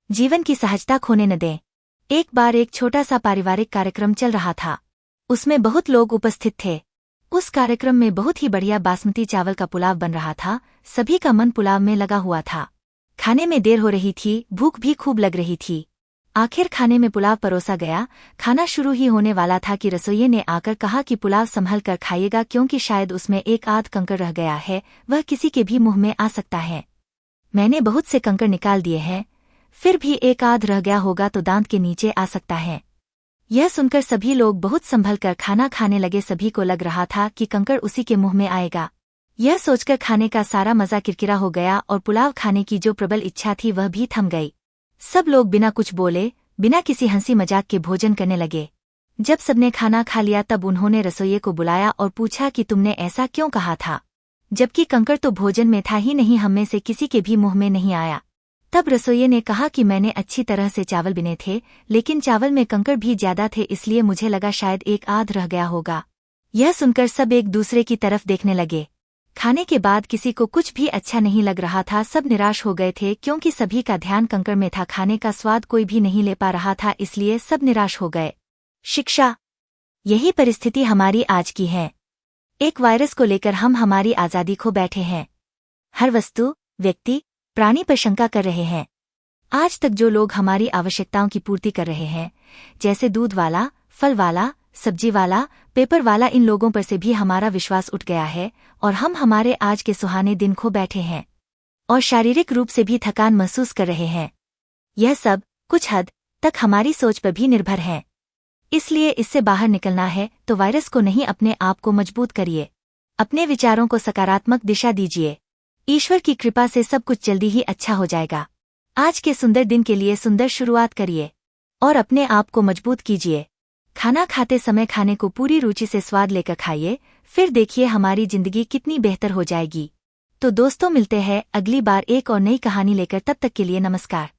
जीवन की सहजता खोने न दें। एक बार एक छोटा सा पारिवारिक कार्यक्रम चल रहा था। उसमें बहुत लोग उपस्थित थे। उस कार्यक्रम में बहुत ही बढ़िया बासमती चावल का पुलाव बन रहा था। सभी का मन पुलाव में लगा हुआ था। खाने में देर हो रही थी, भूख भी खूब लग रही थी। आखिर खाने में पुलाव परोसा गया। खाना शुरू ही होने वाला था कि रसोइये ने आकर कहा कि पुलाव संभल कर खाइएगा, क्योंकि शायद उसमें एक आध कंकड़ रह गया है, वह किसी के भी मुंह में आ सकता है। मैंने बहुत से कंकड़ निकाल दिए हैं, फिर भी एक आध रह गया होगा तो दांत के नीचे आ सकता है। यह सुनकर सभी लोग बहुत संभल कर खाना खाने लगे। सभी को लग रहा था कि कंकड़ उसी के मुंह में आएगा। यह सोचकर खाने का सारा मजा किरकिरा हो गया और पुलाव खाने की जो प्रबल इच्छा थी वह भी थम गई। सब लोग बिना कुछ बोले, बिना किसी हंसी मजाक के भोजन करने लगे। जब सबने खाना खा लिया तब उन्होंने रसोइये को बुलाया और पूछा कि तुमने ऐसा क्यों कहा था, जबकि कंकड़ तो भोजन में था ही नहीं, हम में से किसी के भी मुंह में नहीं आया। तब रसोइये ने कहा कि मैंने अच्छी तरह से चावल बिने थे, लेकिन चावल में कंकड़ भी ज्यादा थे, इसलिए मुझे लगा शायद एक आध रह गया होगा। यह सुनकर सब एक दूसरे की तरफ देखने लगे। खाने के बाद किसी को कुछ भी अच्छा नहीं लग रहा था। सब निराश हो गए थे, क्योंकि सभी का ध्यान कंकड़ में था। खाने का स्वाद कोई भी नहीं ले पा रहा था, इसलिए सब निराश हो गए। शिक्षा। यही परिस्थिति हमारी आज की है। एक वायरस को लेकर हम हमारी आजादी खो बैठे हैं। हर वस्तु, व्यक्ति, प्राणी पर शंका कर रहे हैं। आज तक जो लोग हमारी आवश्यकताओं की पूर्ति कर रहे हैं, जैसे दूध वाला, फल वाला, सब्जी वाला, पेपर वाला, इन लोगों पर से भी हमारा विश्वास उठ गया है और हम हमारे आज के सुहाने दिन खो बैठे हैं और शारीरिक रूप से भी थकान महसूस कर रहे हैं। यह सब कुछ हद तक हमारी सोच पर भी निर्भर है। इसलिए इससे बाहर निकलना है तो वायरस को नहीं, अपने आप को मजबूत करिए। अपने विचारों को सकारात्मक दिशा दीजिए। ईश्वर की कृपा से सब कुछ जल्दी ही अच्छा हो जाएगा। आज के सुंदर दिन के लिए सुंदर शुरुआत करिए और अपने आप को मजबूत कीजिए। खाना खाते समय खाने को पूरी रुचि से स्वाद लेकर खाइए, फिर देखिए हमारी जिंदगी कितनी बेहतर हो जाएगी। तो दोस्तों, मिलते हैं अगली बार एक और नई कहानी लेकर। तब तक के लिए नमस्कार।